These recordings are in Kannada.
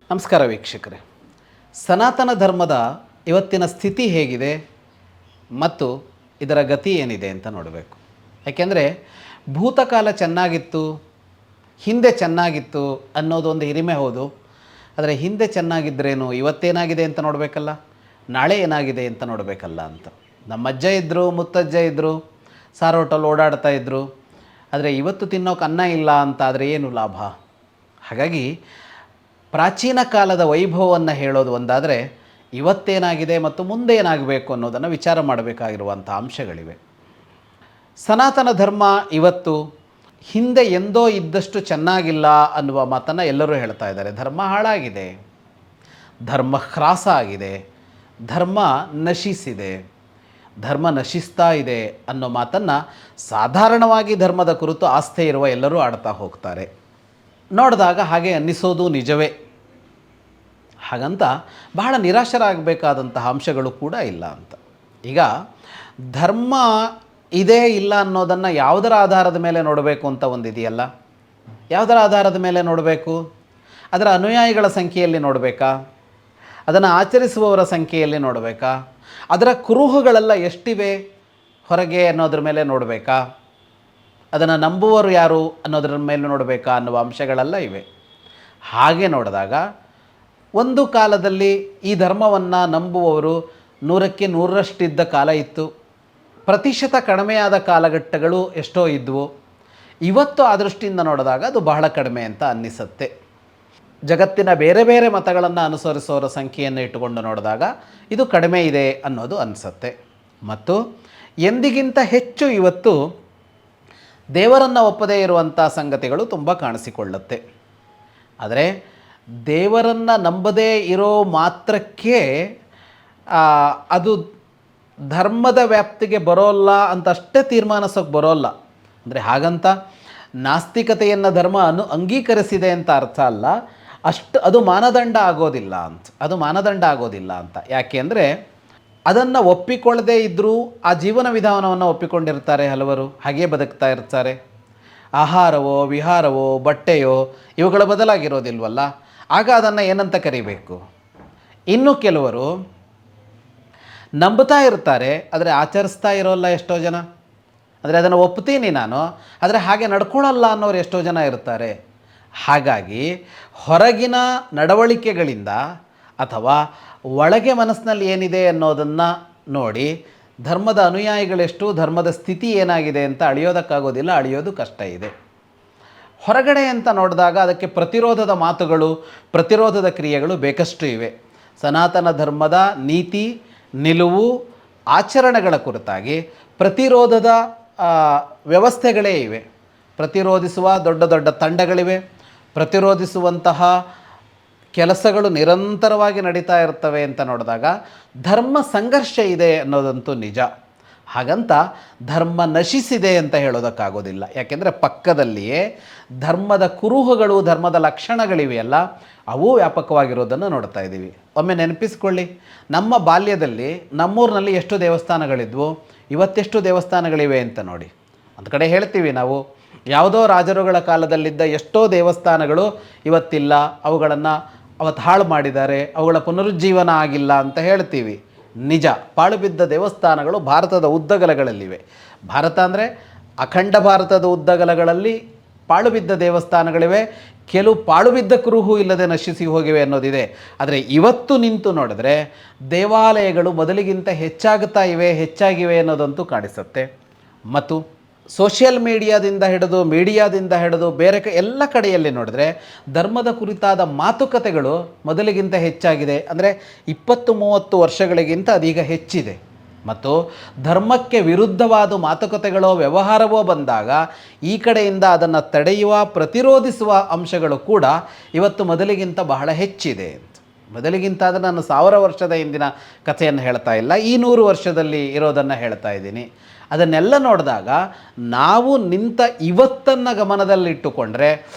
ನಮಸ್ಕಾರ ವೀಕ್ಷಕರೇ. ಸನಾತನ ಧರ್ಮದ ಇವತ್ತಿನ ಸ್ಥಿತಿ ಹೇಗಿದೆ ಮತ್ತು ಇದರ ಗತಿ ಏನಿದೆ ಅಂತ ನೋಡಬೇಕು. ಯಾಕೆಂದರೆ ಭೂತಕಾಲ ಚೆನ್ನಾಗಿತ್ತು, ಹಿಂದೆ ಚೆನ್ನಾಗಿತ್ತು ಅನ್ನೋದು ಒಂದು ಹಿರಿಮೆ ಹೌದು. ಆದರೆ ಹಿಂದೆ ಚೆನ್ನಾಗಿದ್ದರೇನು, ಇವತ್ತೇನಾಗಿದೆ ಅಂತ ನೋಡಬೇಕಲ್ಲ, ನಾಳೆ ಏನಾಗಿದೆ ಅಂತ ನೋಡಬೇಕಲ್ಲ ಅಂತ. ನಮ್ಮ ಅಜ್ಜ ಇದ್ದರು, ಮುತ್ತಜ್ಜ ಇದ್ದರು, ಸಾರು ಹೋಟೆಲ್ ಓಡಾಡ್ತಾ ಇದ್ದರು. ಆದರೆ ಇವತ್ತು ತಿನ್ನೋಕೆ ಅನ್ನ ಇಲ್ಲ ಅಂತ ಆದರೆ ಏನು ಲಾಭ? ಹಾಗಾಗಿ ಪ್ರಾಚೀನ ಕಾಲದ ವೈಭವವನ್ನು ಹೇಳೋದು ಒಂದಾದರೆ, ಇವತ್ತೇನಾಗಿದೆ ಮತ್ತು ಮುಂದೆ ಏನಾಗಬೇಕು ಅನ್ನೋದನ್ನು ವಿಚಾರ ಮಾಡಬೇಕಾಗಿರುವಂಥ ಅಂಶಗಳಿವೆ. ಸನಾತನ ಧರ್ಮ ಇವತ್ತು ಹಿಂದೆ ಎಂದೋ ಇದ್ದಷ್ಟು ಚೆನ್ನಾಗಿಲ್ಲ ಅನ್ನುವ ಮಾತನ್ನು ಎಲ್ಲರೂ ಹೇಳ್ತಾ ಇದ್ದಾರೆ. ಧರ್ಮ ಹಾಳಾಗಿದೆ, ಧರ್ಮ ಹ್ರಾಸ ಆಗಿದೆ, ಧರ್ಮ ನಶಿಸಿದೆ, ಧರ್ಮ ನಶಿಸ್ತಾ ಇದೆ ಅನ್ನೋ ಮಾತನ್ನು ಸಾಧಾರಣವಾಗಿ ಧರ್ಮದ ಕುರಿತು ಆಸ್ಥೆ ಇರುವ ಎಲ್ಲರೂ ಆಡ್ತಾ ಹೋಗ್ತಾರೆ. ನೋಡಿದಾಗ ಹಾಗೆ ಅನ್ನಿಸೋದು ನಿಜವೇ. ಹಾಗಂತ ಬಹಳ ನಿರಾಶರಾಗಬೇಕಾದಂತಹ ಅಂಶಗಳು ಕೂಡ ಇಲ್ಲ ಅಂತ. ಈಗ ಧರ್ಮ ಇದೇ ಇಲ್ಲ ಅನ್ನೋದನ್ನು ಯಾವುದರ ಆಧಾರದ ಮೇಲೆ ನೋಡಬೇಕು ಅಂತ ಒಂದಿದೆಯಲ್ಲ. ಯಾವುದರ ಆಧಾರದ ಮೇಲೆ ನೋಡಬೇಕು? ಅದರ ಅನುಯಾಯಿಗಳ ಸಂಖ್ಯೆಯಲ್ಲಿ ನೋಡಬೇಕಾ? ಅದನ್ನು ಆಚರಿಸುವವರ ಸಂಖ್ಯೆಯಲ್ಲಿ ನೋಡಬೇಕಾ? ಅದರ ಕುರುಹುಗಳೆಲ್ಲ ಎಷ್ಟಿವೆ ಹೊರಗೆ ಅನ್ನೋದ್ರ ಮೇಲೆ ನೋಡಬೇಕಾ? ಅದನ್ನು ನಂಬುವವರು ಯಾರು ಅನ್ನೋದ್ರ ಮೇಲೆ ನೋಡಬೇಕಾ ಅನ್ನುವ ಅಂಶಗಳೆಲ್ಲ ಇವೆ. ಹಾಗೆ ನೋಡಿದಾಗ ಒಂದು ಕಾಲದಲ್ಲಿ ಈ ಧರ್ಮವನ್ನು ನಂಬುವವರು 100ಕ್ಕೆ 100ರಷ್ಟಿದ್ದ ಕಾಲ ಇತ್ತು. ಪ್ರತಿಶತ ಕಡಿಮೆಯಾದ ಕಾಲಘಟ್ಟಗಳು ಎಷ್ಟೋ ಇದ್ದವು. ಇವತ್ತು ಆ ದೃಷ್ಟಿಯಿಂದ ನೋಡಿದಾಗ ಅದು ಬಹಳ ಕಡಿಮೆ ಅಂತ ಅನ್ನಿಸುತ್ತೆ. ಜಗತ್ತಿನ ಬೇರೆ ಬೇರೆ ಮತಗಳನ್ನು ಅನುಸರಿಸೋರ ಸಂಖ್ಯೆಯನ್ನು ಇಟ್ಟುಕೊಂಡು ನೋಡಿದಾಗ ಇದು ಕಡಿಮೆ ಇದೆ ಅನ್ನೋದು ಅನಿಸುತ್ತೆ. ಮತ್ತು ಎಂದಿಗಿಂತ ಹೆಚ್ಚು ಇವತ್ತು ದೇವರನ್ನು ಒಪ್ಪದೇ ಇರುವಂಥ ಸಂಗತಿಗಳು ತುಂಬ ಕಾಣಿಸಿಕೊಳ್ಳುತ್ತೆ. ಆದರೆ ದೇವರನ್ನು ನಂಬದೇ ಇರೋ ಮಾತ್ರಕ್ಕೆ ಅದು ಧರ್ಮದ ವ್ಯಾಪ್ತಿಗೆ ಬರೋಲ್ಲ ಅಂತ ಅಷ್ಟೇ ತೀರ್ಮಾನಿಸೋಕೆ ಬರೋಲ್ಲ. ಅಂದರೆ ಹಾಗಂತ ನಾಸ್ತಿಕತೆಯನ್ನು ಧರ್ಮ ಅಂಗೀಕರಿಸಿದೆ ಅಂತ ಅರ್ಥ ಅಲ್ಲ. ಅದು ಮಾನದಂಡ ಆಗೋದಿಲ್ಲ ಅಂತ. ಅದು ಮಾನದಂಡ ಆಗೋದಿಲ್ಲ ಅಂತ ಯಾಕೆ ಅಂದರೆ ಅದನ್ನು ಒಪ್ಪಿಕೊಳ್ಳದೇ ಇದ್ದರೂ ಆ ಜೀವನ ವಿಧಾನವನ್ನು ಒಪ್ಪಿಕೊಂಡಿರ್ತಾರೆ ಹಲವರು, ಹಾಗೇ ಬದುಕ್ತಾ ಇರ್ತಾರೆ. ಆಹಾರವೋ ವಿಹಾರವೋ ಬಟ್ಟೆಯೋ ಇವುಗಳ ಬದಲಾಗಿರೋದಿಲ್ವಲ್ಲ, ಆಗ ಅದನ್ನು ಏನಂತ ಕರಿಬೇಕು? ಇನ್ನು ಕೆಲವರು ನಂಬ್ತಾ ಇರ್ತಾರೆ, ಆದರೆ ಆಚರಿಸ್ತಾ ಇರೋಲ್ಲ ಎಷ್ಟೋ ಜನ. ಅಂದರೆ ಅದನ್ನು ಒಪ್ತೀನಿ ನಾನು, ಆದರೆ ಹಾಗೆ ನಡ್ಕೊಳ್ಳಲ್ಲ ಅನ್ನೋರು ಎಷ್ಟೋ ಜನ ಇರ್ತಾರೆ. ಹಾಗಾಗಿ ಹೊರಗಿನ ನಡವಳಿಕೆಗಳಿಂದ ಅಥವಾ ಒಳಗೆ ಮನಸ್ಸಿನಲ್ಲಿ ಏನಿದೆ ಅನ್ನೋದನ್ನು ನೋಡಿ ಧರ್ಮದ ಅನುಯಾಯಿಗಳೆಷ್ಟು, ಧರ್ಮದ ಸ್ಥಿತಿ ಏನಾಗಿದೆ ಅಂತ ಅಳಿಯೋದಕ್ಕಾಗೋದಿಲ್ಲ, ಅಳಿಯೋದು ಕಷ್ಟ ಇದೆ. ಹೊರಗಡೆ ಅಂತ ನೋಡಿದಾಗ ಅದಕ್ಕೆ ಪ್ರತಿರೋಧದ ಮಾತುಗಳು, ಪ್ರತಿರೋಧದ ಕ್ರಿಯೆಗಳು ಬೇಕಷ್ಟು ಇವೆ. ಸನಾತನ ಧರ್ಮದ ನೀತಿ, ನಿಲುವು, ಆಚರಣೆಗಳ ಕುರಿತಾಗಿ ಪ್ರತಿರೋಧದ ವ್ಯವಸ್ಥೆಗಳೇ ಇವೆ. ಪ್ರತಿರೋಧಿಸುವ ದೊಡ್ಡ ದೊಡ್ಡ ತಂಡಗಳಿವೆ. ಪ್ರತಿರೋಧಿಸುವಂತಹ ಕೆಲಸಗಳು ನಿರಂತರವಾಗಿ ನಡೀತಾ ಇರ್ತವೆ ಅಂತ ನೋಡಿದಾಗ ಧರ್ಮ ಸಂಘರ್ಷ ಇದೆ ಅನ್ನೋದಂತೂ ನಿಜ. ಹಾಗಂತ ಧರ್ಮ ನಶಿಸಿದೆ ಅಂತ ಹೇಳೋದಕ್ಕಾಗೋದಿಲ್ಲ. ಯಾಕೆಂದರೆ ಪಕ್ಕದಲ್ಲಿಯೇ ಧರ್ಮದ ಕುರುಹುಗಳು, ಧರ್ಮದ ಲಕ್ಷಣಗಳಿವೆಯಲ್ಲ, ಅವು ವ್ಯಾಪಕವಾಗಿರೋದನ್ನು ನೋಡ್ತಾ ಇದ್ದೀವಿ. ಒಮ್ಮೆ ನೆನಪಿಸ್ಕೊಳ್ಳಿ, ನಮ್ಮ ಬಾಲ್ಯದಲ್ಲಿ ನಮ್ಮೂರಿನಲ್ಲಿ ಎಷ್ಟು ದೇವಸ್ಥಾನಗಳಿದ್ವು, ಇವತ್ತೆಷ್ಟು ದೇವಸ್ಥಾನಗಳಿವೆ ಅಂತ ನೋಡಿ. ಒಂದು ಕಡೆ ಹೇಳ್ತೀವಿ ನಾವು, ಯಾವುದೋ ರಾಜರುಗಳ ಕಾಲದಲ್ಲಿದ್ದ ಎಷ್ಟೋ ದೇವಸ್ಥಾನಗಳು ಇವತ್ತಿಲ್ಲ, ಅವುಗಳನ್ನು ಅವತ್ತು ಹಾಳು ಮಾಡಿದ್ದಾರೆ, ಅವುಗಳ ಪುನರುಜ್ಜೀವನ ಆಗಿಲ್ಲ ಅಂತ ಹೇಳ್ತೀವಿ. ನಿಜ, ಪಾಳು ಬಿದ್ದ ದೇವಸ್ಥಾನಗಳು ಭಾರತದ ಉದ್ದಗಲಗಳಲ್ಲಿವೆ. ಭಾರತ ಅಂದರೆ ಅಖಂಡ ಭಾರತದ ಉದ್ದಗಲಗಳಲ್ಲಿ ಪಾಳು ಬಿದ್ದ ದೇವಸ್ಥಾನಗಳಿವೆ. ಕೆಲವು ಪಾಳು ಬಿದ್ದ ಕುರುಹು ಇಲ್ಲದೆ ನಶಿಸಿ ಹೋಗಿವೆ ಅನ್ನೋದಿದೆ. ಆದರೆ ಇವತ್ತು ನಿಂತು ನೋಡಿದ್ರೆ ದೇವಾಲಯಗಳು ಮೊದಲಿಗಿಂತ ಹೆಚ್ಚಾಗಿವೆ ಅನ್ನೋದಂತೂ ಕಾಣಿಸುತ್ತೆ. ಮತ್ತು ಸೋಷಿಯಲ್ ಮೀಡಿಯಾದಿಂದ ಹಿಡಿದು ಬೇರೆ ಎಲ್ಲ ಕಡೆಯಲ್ಲಿ ನೋಡಿದ್ರೆ ಧರ್ಮದ ಕುರಿತಾದ ಮಾತುಕತೆಗಳು ಮೊದಲಿಗಿಂತ ಹೆಚ್ಚಾಗಿದೆ. ಅಂದರೆ 20-30 ವರ್ಷಗಳಿಗಿಂತ ಅದೀಗ ಹೆಚ್ಚಿದೆ. ಮತ್ತು ಧರ್ಮಕ್ಕೆ ವಿರುದ್ಧವಾದ ಮಾತುಕತೆಗಳೋ ವ್ಯವಹಾರವೋ ಬಂದಾಗ ಈ ಕಡೆಯಿಂದ ಅದನ್ನು ತಡೆಯುವ, ಪ್ರತಿರೋಧಿಸುವ ಅಂಶಗಳು ಕೂಡ ಇವತ್ತು ಮೊದಲಿಗಿಂತ ಬಹಳ ಹೆಚ್ಚಿದೆ. ಮೊದಲಿಗಿಂತ ಆದರೆ ನಾನು 1000 ವರ್ಷದ ಹಿಂದಿನ ಕಥೆಯನ್ನು ಹೇಳ್ತಾ ಇಲ್ಲ, ಈ 100 ವರ್ಷದಲ್ಲಿ ಇರೋದನ್ನು ಹೇಳ್ತಾ ಇದ್ದೀನಿ. ಅದನ್ನೆಲ್ಲ ನೋಡಿದಾಗ ನಾವು ನಿಂತ ಇವತ್ತನ್ನು ಗಮನದಲ್ಲಿಟ್ಟುಕೊಂಡ್ರೆ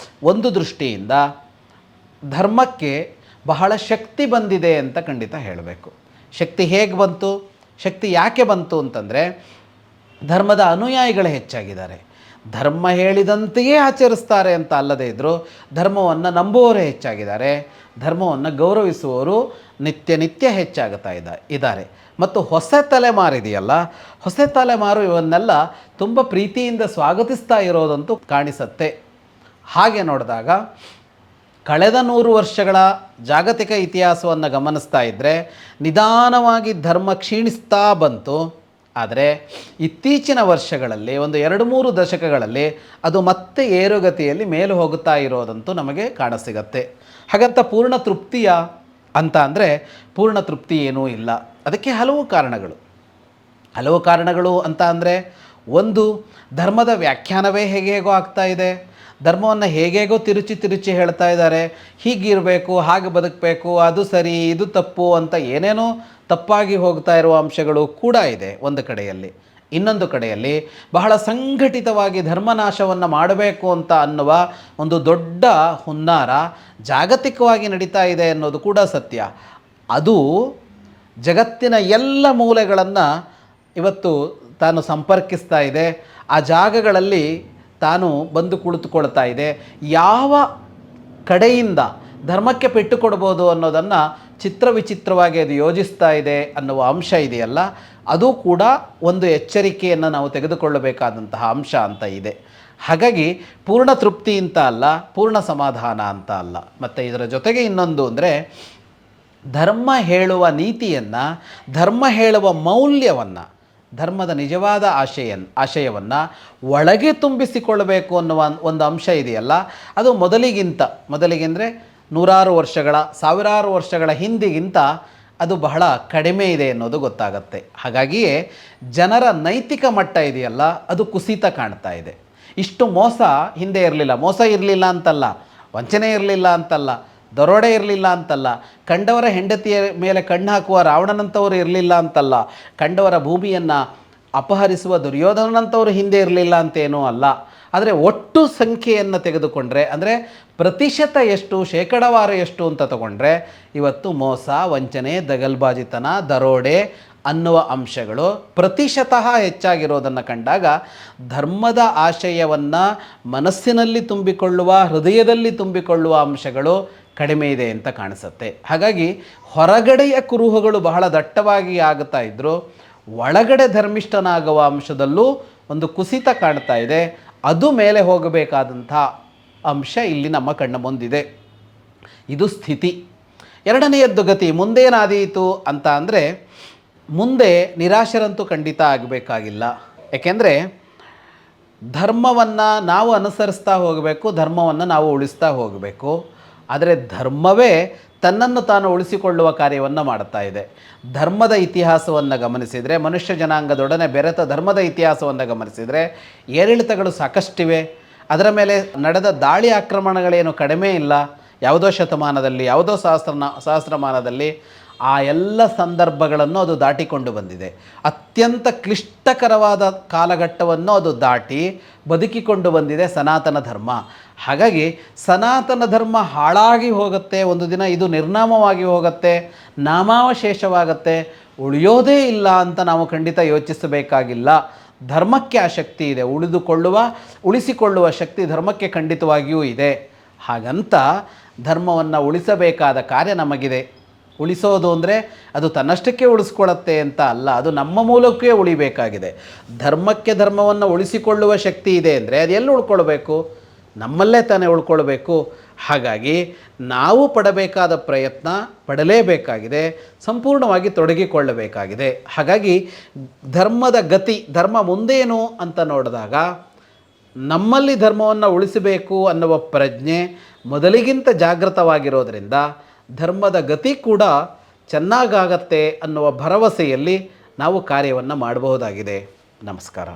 ಒಂದು ದೃಷ್ಟಿಯಿಂದ ಧರ್ಮಕ್ಕೆ ಬಹಳ ಶಕ್ತಿ ಬಂದಿದೆ ಅಂತ ಖಂಡಿತ ಹೇಳಬೇಕು. ಶಕ್ತಿ ಹೇಗೆ ಬಂತು, ಶಕ್ತಿ ಯಾಕೆ ಬಂತು ಅಂತಂದರೆ ಧರ್ಮದ ಅನುಯಾಯಿಗಳೇ ಹೆಚ್ಚಾಗಿದ್ದಾರೆ. ಧರ್ಮ ಹೇಳಿದಂತೆಯೇ ಆಚರಿಸ್ತಾರೆ ಅಂತ ಅಲ್ಲದೇ ಇದ್ದರೂ ಧರ್ಮವನ್ನು ನಂಬುವವರೇ ಹೆಚ್ಚಾಗಿದ್ದಾರೆ, ಧರ್ಮವನ್ನು ಗೌರವಿಸುವವರು ನಿತ್ಯ ನಿತ್ಯ ಹೆಚ್ಚಾಗುತ್ತಾ ಇದ್ದಾರೆ. ಮತ್ತು ಹೊಸ ತಲೆಮಾರಿದೆಯಲ್ಲ, ಹೊಸ ತಲೆಮಾರು ಇವನ್ನೆಲ್ಲ ತುಂಬ ಪ್ರೀತಿಯಿಂದ ಸ್ವಾಗತಿಸ್ತಾ ಇರೋದಂತೂ ಕಾಣಿಸುತ್ತೆ. ಹಾಗೆ ನೋಡಿದಾಗ ಕಳೆದ 100 ವರ್ಷಗಳ ಜಾಗತಿಕ ಇತಿಹಾಸವನ್ನು ಗಮನಿಸ್ತಾ ಇದ್ದರೆ ನಿಧಾನವಾಗಿ ಧರ್ಮ ಕ್ಷೀಣಿಸ್ತಾ ಬಂತು. ಆದರೆ ಇತ್ತೀಚಿನ ವರ್ಷಗಳಲ್ಲಿ ಒಂದು 2-3 ದಶಕಗಳಲ್ಲಿ ಅದು ಮತ್ತೆ ಏರುಗತಿಯಲ್ಲಿ ಮೇಲೆ ಹೋಗುತ್ತಾ ಇರೋದಂತೂ ನಮಗೆ ಕಾಣಸಿಗತ್ತೆ. ಹಾಗಂತ ಪೂರ್ಣ ತೃಪ್ತಿಯ ಅಂತ ಅಂದರೆ ಪೂರ್ಣ ತೃಪ್ತಿ ಏನೂ ಇಲ್ಲ. ಅದಕ್ಕೆ ಹಲವು ಕಾರಣಗಳು ಅಂತ ಅಂದರೆ, ಒಂದು, ಧರ್ಮದ ವ್ಯಾಖ್ಯಾನವೇ ಹೇಗೇಗೋ ಆಗ್ತಾ ಇದೆ. ಧರ್ಮವನ್ನು ಹೇಗೇಗೋ ತಿರುಚಿ ಹೇಳ್ತಾ ಇದ್ದಾರೆ. ಹೀಗಿರಬೇಕು, ಹಾಗೆ ಬದುಕಬೇಕು, ಅದು ಸರಿ, ಇದು ತಪ್ಪು ಅಂತ ಏನೇನೋ ತಪ್ಪಾಗಿ ಹೋಗ್ತಾ ಇರುವ ಅಂಶಗಳು ಕೂಡ ಇದೆ ಒಂದು ಕಡೆಯಲ್ಲಿ. ಇನ್ನೊಂದು ಕಡೆಯಲ್ಲಿ ಬಹಳ ಸಂಘಟಿತವಾಗಿ ಧರ್ಮನಾಶವನ್ನು ಮಾಡಬೇಕು ಅಂತ ಅನ್ನುವ ಒಂದು ದೊಡ್ಡ ಹುನ್ನಾರ ಜಾಗತಿಕವಾಗಿ ನಡೀತಾ ಇದೆ ಅನ್ನೋದು ಕೂಡ ಸತ್ಯ. ಅದು ಜಗತ್ತಿನ ಎಲ್ಲ ಮೂಲೆಗಳನ್ನು ಇವತ್ತು ತಾನು ಸಂಪರ್ಕಿಸ್ತಾ ಇದೆ. ಆ ಜಾಗಗಳಲ್ಲಿ ತಾನು ಬಂದು ಕುಳಿತುಕೊಳ್ತಾ ಇದೆ. ಯಾವ ಕಡೆಯಿಂದ ಧರ್ಮಕ್ಕೆ ಪೆಟ್ಟು ಕೊಡ್ಬೋದು ಅನ್ನೋದನ್ನು ವಿಚಿತ್ರವಾಗಿ ಅದು ಯೋಜಿಸ್ತಾ ಇದೆ ಅನ್ನುವ ಅಂಶ ಇದೆಯಲ್ಲ, ಅದು ಕೂಡ ಒಂದು ಎಚ್ಚರಿಕೆಯನ್ನು ನಾವು ತೆಗೆದುಕೊಳ್ಳಬೇಕಾದಂತಹ ಅಂಶ ಅಂತ ಇದೆ. ಹಾಗಾಗಿ ಪೂರ್ಣ ತೃಪ್ತಿ ಅಂತ ಅಲ್ಲ, ಪೂರ್ಣ ಸಮಾಧಾನ ಅಂತ ಅಲ್ಲ. ಮತ್ತು ಇದರ ಜೊತೆಗೆ ಇನ್ನೊಂದು ಅಂದರೆ, ಧರ್ಮ ಹೇಳುವ ನೀತಿಯನ್ನು, ಧರ್ಮ ಹೇಳುವ ಮೌಲ್ಯವನ್ನು, ಧರ್ಮದ ನಿಜವಾದ ಆಶಯವನ್ನು ಒಳಗೆ ತುಂಬಿಸಿಕೊಳ್ಳಬೇಕು ಅನ್ನುವ ಒಂದು ಅಂಶ ಇದೆಯಲ್ಲ, ಅದು ಮೊದಲಿಗೆಂದರೆ 100 ವರ್ಷಗಳ 1000 ವರ್ಷಗಳ ಹಿಂದಿಗಿಂತ ಅದು ಬಹಳ ಕಡಿಮೆ ಇದೆ ಅನ್ನೋದು ಗೊತ್ತಾಗತ್ತೆ. ಹಾಗಾಗಿಯೇ ಜನರ ನೈತಿಕ ಮಟ್ಟ ಇದೆಯಲ್ಲ, ಅದು ಕುಸಿತ ಕಾಣ್ತಾ ಇದೆ. ಇಷ್ಟು ಮೋಸ ಹಿಂದೆ ಇರಲಿಲ್ಲ. ಮೋಸ ಇರಲಿಲ್ಲ ಅಂತಲ್ಲ, ವಂಚನೆ ಇರಲಿಲ್ಲ ಅಂತಲ್ಲ, ದರೋಡೆ ಇರಲಿಲ್ಲ ಅಂತಲ್ಲ, ಕಂಡವರ ಹೆಂಡತಿಯ ಮೇಲೆ ಕಣ್ಣು ಹಾಕುವ ರಾವಣನಂಥವರು ಇರಲಿಲ್ಲ ಅಂತಲ್ಲ, ಕಂಡವರ ಭೂಮಿಯನ್ನು ಅಪಹರಿಸುವ ದುರ್ಯೋಧನಂಥವರು ಹಿಂದೆ ಇರಲಿಲ್ಲ ಅಂತೇನೂ ಅಲ್ಲ. ಆದರೆ ಒಟ್ಟು ಸಂಖ್ಯೆಯನ್ನು ತೆಗೆದುಕೊಂಡ್ರೆ, ಅಂದರೆ ಪ್ರತಿಶತ ಎಷ್ಟು, ಶೇಕಡಾವಾರು ಎಷ್ಟು ಅಂತ ತಗೊಂಡ್ರೆ, ಇವತ್ತು ಮೋಸ, ವಂಚನೆ, ದಗಲ್ಬಾಜಿತನ, ದರೋಡೆ ಅನ್ನುವ ಅಂಶಗಳು ಪ್ರತಿಶತಃ ಹೆಚ್ಚಾಗಿರೋದನ್ನು ಕಂಡಾಗ ಧರ್ಮದ ಆಶಯವನ್ನು ಮನಸ್ಸಿನಲ್ಲಿ ತುಂಬಿಕೊಳ್ಳುವ, ಹೃದಯದಲ್ಲಿ ತುಂಬಿಕೊಳ್ಳುವ ಅಂಶಗಳು ಕಡಿಮೆ ಇದೆ ಅಂತ ಕಾಣಿಸುತ್ತೆ. ಹಾಗಾಗಿ ಹೊರಗಡೆಯ ಕುರುಹುಗಳು ಬಹಳ ದಟ್ಟವಾಗಿ ಆಗುತ್ತಾ ಇದ್ದರೂ ಒಳಗಡೆ ಧರ್ಮಿಷ್ಠನಾಗುವ ಅಂಶದಲ್ಲೂ ಒಂದು ಕುಸಿತ ಕಾಣ್ತಾ ಇದೆ. ಅದು ಮೇಲೆ ಹೋಗಬೇಕಾದಂಥ ಅಂಶ ಇಲ್ಲಿ ನಮ್ಮ ಕಣ್ಣ ಮುಂದಿದೆ. ಇದು ಸ್ಥಿತಿ. ಎರಡನೆಯದ್ದು ಗತಿ. ಮುಂದೇನಾದೀತು ಅಂತ ಅಂದರೆ, ಮುಂದೆ ನಿರಾಶರಂತೂ ಖಂಡಿತ ಆಗಬೇಕಾಗಿಲ್ಲ. ಏಕೆಂದರೆ ಧರ್ಮವನ್ನು ನಾವು ಅನುಸರಿಸ್ತಾ ಹೋಗಬೇಕು, ಧರ್ಮವನ್ನು ನಾವು ಉಳಿಸ್ತಾ ಹೋಗಬೇಕು. ಆದರೆ ಧರ್ಮವೇ ತನ್ನನ್ನು ತಾನು ಉಳಿಸಿಕೊಳ್ಳುವ ಕಾರ್ಯವನ್ನು ಮಾಡುತ್ತಾ ಇದೆ. ಧರ್ಮದ ಇತಿಹಾಸವನ್ನು ಗಮನಿಸಿದರೆ, ಮನುಷ್ಯ ಜನಾಂಗದೊಡನೆ ಬೆರೆತ ಧರ್ಮದ ಇತಿಹಾಸವನ್ನು ಗಮನಿಸಿದರೆ ಏರಿಳಿತಗಳು ಸಾಕಷ್ಟಿವೆ. ಅದರ ಮೇಲೆ ನಡೆದ ದಾಳಿ ಆಕ್ರಮಣಗಳೇನು ಕಡಿಮೆ ಇಲ್ಲ. ಯಾವುದೋ ಶತಮಾನದಲ್ಲಿ, ಯಾವುದೋ ಸಹಸ್ರಮಾನದಲ್ಲಿ ಆ ಎಲ್ಲ ಸಂದರ್ಭಗಳನ್ನು ಅದು ದಾಟಿಕೊಂಡು ಬಂದಿದೆ. ಅತ್ಯಂತ ಕ್ಲಿಷ್ಟಕರವಾದ ಕಾಲಘಟ್ಟವನ್ನು ಅದು ದಾಟಿ ಬದುಕಿಕೊಂಡು ಬಂದಿದೆ ಸನಾತನ ಧರ್ಮ. ಹಾಗಾಗಿ ಸನಾತನ ಧರ್ಮ ಹಾಳಾಗಿ ಹೋಗುತ್ತೆ, ಒಂದು ದಿನ ಇದು ನಿರ್ನಾಮವಾಗಿ ಹೋಗುತ್ತೆ, ನಾಮಾವಶೇಷವಾಗುತ್ತೆ, ಉಳಿಯೋದೇ ಇಲ್ಲ ಅಂತ ನಾವು ಖಂಡಿತ ಯೋಚಿಸಬೇಕಾಗಿಲ್ಲ. ಧರ್ಮಕ್ಕೆ ಆ ಶಕ್ತಿ ಇದೆ. ಉಳಿಸಿಕೊಳ್ಳುವ ಶಕ್ತಿ ಧರ್ಮಕ್ಕೆ ಖಂಡಿತವಾಗಿಯೂ ಇದೆ. ಹಾಗಂತ ಧರ್ಮವನ್ನು ಉಳಿಸಬೇಕಾದ ಕಾರ್ಯ ನಮಗಿದೆ. ಉಳಿಸೋದು ಅಂದರೆ ಅದು ತನ್ನಷ್ಟಕ್ಕೆ ಉಳಿಸ್ಕೊಳ್ಳುತ್ತೆ ಅಂತ ಅಲ್ಲ, ಅದು ನಮ್ಮ ಮೂಲಕವೇ ಉಳಿಬೇಕಾಗಿದೆ. ಧರ್ಮಕ್ಕೆ ಧರ್ಮವನ್ನು ಉಳಿಸಿಕೊಳ್ಳುವ ಶಕ್ತಿ ಇದೆ ಅಂದರೆ ಅದು ಎಲ್ಲಿ ಉಳ್ಕೊಳ್ಬೇಕು? ನಮ್ಮಲ್ಲೇ ತಾನೇ ಉಳ್ಕೊಳ್ಬೇಕು. ಹಾಗಾಗಿ ನಾವು ಪಡಬೇಕಾದ ಪ್ರಯತ್ನ ಪಡಲೇಬೇಕಾಗಿದೆ, ಸಂಪೂರ್ಣವಾಗಿ ತೊಡಗಿಕೊಳ್ಳಬೇಕಾಗಿದೆ. ಹಾಗಾಗಿ ಧರ್ಮದ ಗತಿ, ಧರ್ಮ ಮುಂದೇನು ಅಂತ ನೋಡಿದಾಗ ನಮ್ಮಲ್ಲಿ ಧರ್ಮವನ್ನು ಉಳಿಸಬೇಕು ಅನ್ನುವ ಪ್ರಜ್ಞೆ ಮೊದಲಿಗಿಂತ ಜಾಗೃತವಾಗಿರೋದರಿಂದ ಧರ್ಮದ ಗತಿ ಕೂಡ ಚೆನ್ನಾಗಾಗತ್ತೆ ಅನ್ನುವ ಭರವಸೆಯಲ್ಲಿ ನಾವು ಕಾರ್ಯವನ್ನು ಮಾಡಬಹುದಾಗಿದೆ. ನಮಸ್ಕಾರ.